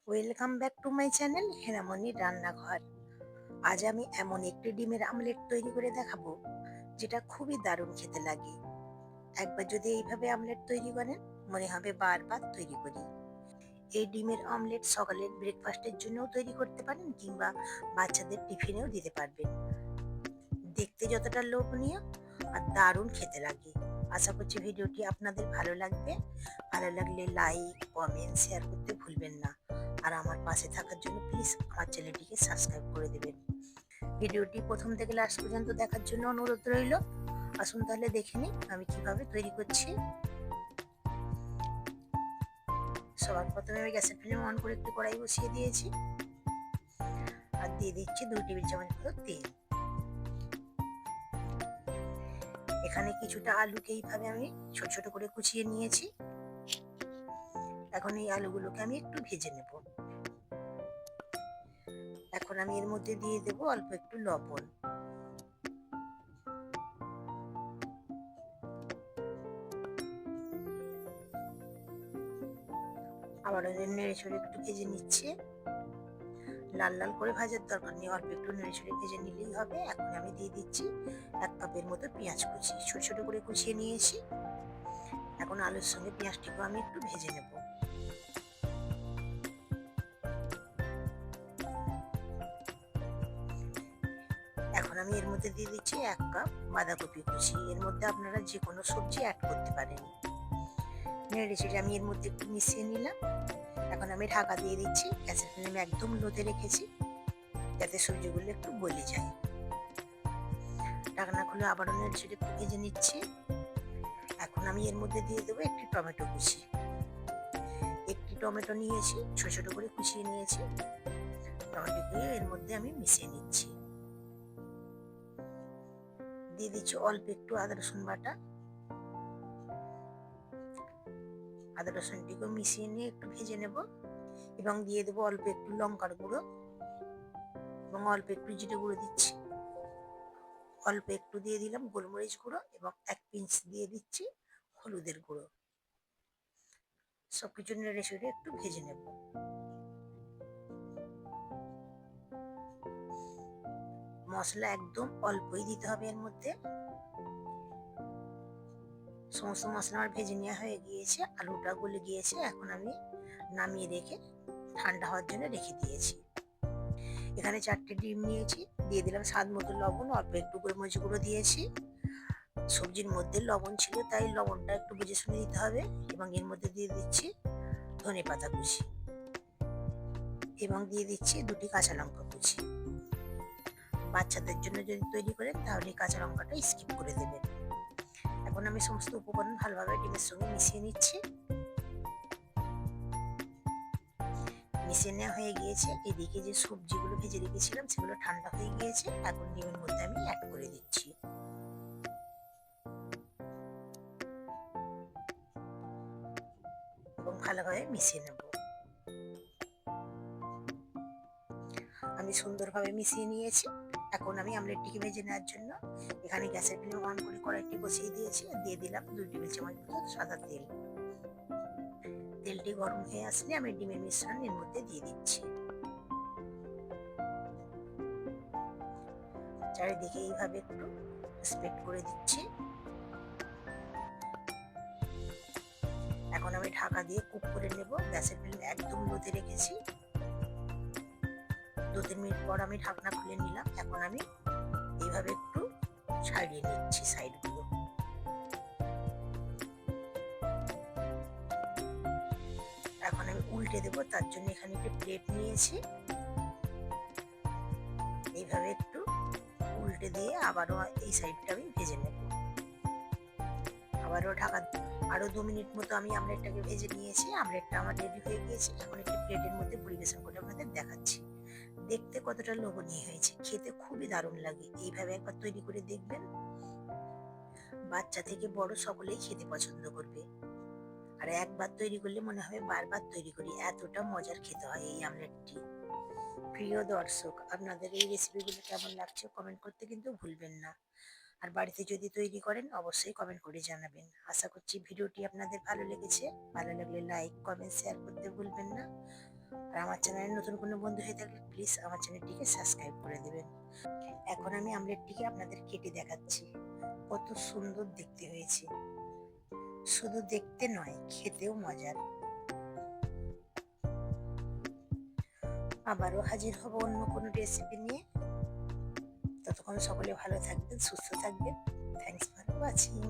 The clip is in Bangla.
Welcome back to my channel হেনামণির রান্নাঘর। আজ আমি এমন একটি ডিমের আমলেট তৈরি করে দেখাবো যেটা খুবই দারুণ খেতে লাগে। একবার যদি এইভাবে আমলেট তৈরি করেন মনে হবে বারবার তৈরি করি। এই ডিমের আমলেট সকালের ব্রেকফাস্টের জন্যও তৈরি করতে পারেন কিংবা বাচ্চাদের টিফিনেও দিতে পারবেন। দেখতে যতটা লোভনীয় আর দারুণ খেতে লাগে। আশা করছি ভিডিওটি আপনাদের ভালো লাগবে। ভালো লাগলে লাইক কমেন্ট শেয়ার করতে ভুলবেন না। আর আমার পাশে থাকার জন্য প্লিজ আমার চ্যানেলটিকে সাবস্ক্রাইব করে দেবেন। ভিডিওটি প্রথম থেকে লাস্ট পর্যন্ত দেখার জন্য অনুরোধ রইল। আসুন তাহলে দেখে নিই আমি কিভাবে তৈরি করছি। সবার প্রথমে আমি গ্যাসের ফ্লেম অন করে একটি কড়াই বসিয়ে দিয়েছি আর দিয়ে দিচ্ছি 2 টেবিল চামচ মতো তেল। এখানে কিছুটা আলুকে এইভাবে আমি ছোট ছোট করে কুচিয়ে নিয়েছি। এখন এই আলুগুলোকে আমি একটু ভেজে নেব। এখন আমি এর মধ্যে দিয়ে দেব অল্প একটু লবণ। আবার নেড়ে চড়ে একটু ভেজে নিচ্ছি। লাল লাল করে ভাজার দরকার নেই, অল্প একটু নেড়ে চড়ে ভেজে নিলেই হবে। এখন আমি দিয়ে দিচ্ছি 1 কাপের মতো পেঁয়াজ কুচি, ছোট ছোট করে কুচিয়ে নিয়েছি। এখন আলুর সঙ্গে পেঁয়াজটিকে আমি একটু ভেজে নেব। এখন আমি এর মধ্যে দিয়ে দিচ্ছি 1 কাপ বাঁধাকপি কুচি। এর মধ্যে আপনারা যে কোনো সবজি অ্যাড করতে পারেন। নেড়ে চেড়ে আমি এর মধ্যে একটু মিশিয়ে নিলাম। এখন আমি ঢাকা দিয়ে দিচ্ছি। গ্যাসের ফ্লেম একদম লোতে রেখেছি যাতে সবজিগুলো একটু গলে যায়। ঢাকনা খুলে আবারও নেড়ে চেড়ে একটু ভেজে নিচ্ছি। এখন আমি এর মধ্যে দিয়ে দেবো একটি টমেটো কুচি। একটি টমেটো নিয়েছি, ছোট ছোট করে কুচিয়ে নিয়েছি। টমেটোকে এর মধ্যে আমি মিশিয়ে নিচ্ছি। দিয়ে দিচ্ছি অল্প একটু আদা রসুন বাটা। আদা রসুনটিকে মিশিয়ে নিয়ে একটু ভেজে নেব এবং দিয়ে দেবো অল্প একটু লঙ্কার গুঁড়ো এবং অল্প একটু জিরে গুঁড়ো দিচ্ছি। অল্প একটু দিয়ে দিলাম গোলমরিচ গুঁড়ো এবং 1 পিঞ্চ দিয়ে দিচ্ছি হলুদের গুঁড়ো। সবকিছু নেড়ে চেড়ে একটু ভেজে নেব। মশলা একদম অল্পই দিতে হবে এর মধ্যে। সমস্ত মশলা আমার ভেজে নেওয়া হয়ে গিয়েছে, আলুটা গলে গিয়েছে। এখন আমি নামিয়ে রেখে ঠান্ডা হওয়ার জন্য রেখে দিয়েছি। এখানে 4টে ডিম নিয়েছি, দিয়ে দিলাম স্বাদ মতো লবণ, অল্প একটু গোলমরিচ গুঁড়ো দিয়েছি। সবজির মধ্যে লবণ ছিল তাই লবণটা একটু বুঝে শুনে দিতে হবে। এবং এর মধ্যে দিয়ে দিচ্ছি ধনেপাতা কুচি এবং দিয়ে দিচ্ছি 2টি কাঁচা লঙ্কা কুচি। বাচ্চাদের জন্য যদি তৈরি করেন তাহলে কাঁচা লঙ্কাটা স্কিপ করে দেবেন। এখন আমি সমস্ত উপকরণ ভালোভাবে ডিমের সঙ্গে মিশিয়ে নিচ্ছি। মিশিয়ে নেওয়া হয়ে গিয়েছে। এদিকে যে সবজিগুলো ভেজে রেখেছিলাম সেগুলো ঠান্ডা হয়ে গিয়েছে। এখন ডিমের মধ্যে আমি অ্যাড করে দিচ্ছি। এবং ভালোভাবে মিশিয়ে নেব। আমি সুন্দরভাবে মিশিয়ে নিয়েছি। এখন আমি আমলেটটিকে ভেজে নেওয়ার জন্য এখানে গ্যাসের ফ্লেম অন করে কড়াইটি বসিয়ে দিয়েছি। দিয়ে দিলাম 2 টেবিল চামচ মতো সাদা তেল। তেলটি গরম হয়ে আসলে আমি ডিমের মিশ্রণ এর মধ্যে দিয়ে দিচ্ছি। চারিদিকে এইভাবে একটু স্প্রেড করে দিচ্ছি। এখন আমি ঢাকা দিয়ে কুক করে নেব। গ্যাসের ফ্লেম একদম লোতে রেখেছি। 2-3 মিনিট পর আমি ঢাকনা খুলে নিলাম। এখন আমি এইভাবে একটু ছাড়িয়ে নিচ্ছি সাইডগুলো। এখন আমি উল্টে দেবো, তার জন্য এখানে একটি প্লেট নিয়েছি। এইভাবে একটু উল্টে দিয়ে আবারও এই সাইডটা আমি ভেজে নেব। আবারও ঢাকা আরো 2 মিনিট মতো আমি আমলেটটাকে ভেজে নিয়েছি। আমলেটটা আমার রেডি হয়ে গিয়েছে। এখন একটি প্লেটের মধ্যে পরিবেশন করে আপনাদের দেখাচ্ছি। দেখতে কতটা লোভনীয় হয়েছে, খেতে খুবই দারুণ লাগে। এইভাবে একবার তৈরি করে দেখবেন, বাচ্চা থেকে বড় সকলেই খেতে পছন্দ করবে। আর একবার তৈরি করলে মনে হবে বারবার তৈরি করি, এতটা মজার খেতে হয় এই আমলেটটি। প্রিয় দর্শক, আপনাদের এই রেসিপিগুলো কেমন লাগছে কমেন্ট করতে কিন্তু ভুলবেন না। আর বাড়িতে যদি তৈরি করেন অবশ্যই কমেন্ট করে জানাবেন। আশা করছি ভিডিওটি আপনাদের ভালো লেগেছে। ভালো লাগলে লাইক কমেন্ট শেয়ার করতে ভুলবেন না। আর আমার চ্যানেলে নতুন কোনো বন্ধু হয়ে থাকলে প্লিজ আমার চ্যানেলটিকে সাবস্ক্রাইব করে দেবেন। এখন আমি আমলেটটিকে আপনাদের কেটে দেখাচ্ছি। কত সুন্দর দেখতে হয়েছে, শুধু দেখতে নয় খেতেও মজার। আবারও হাজির হব অন্য কোনো রেসিপি নিয়ে। ততক্ষণ সকলে ভালো থাকবেন, সুস্থ থাকবেন। Thanks for watching.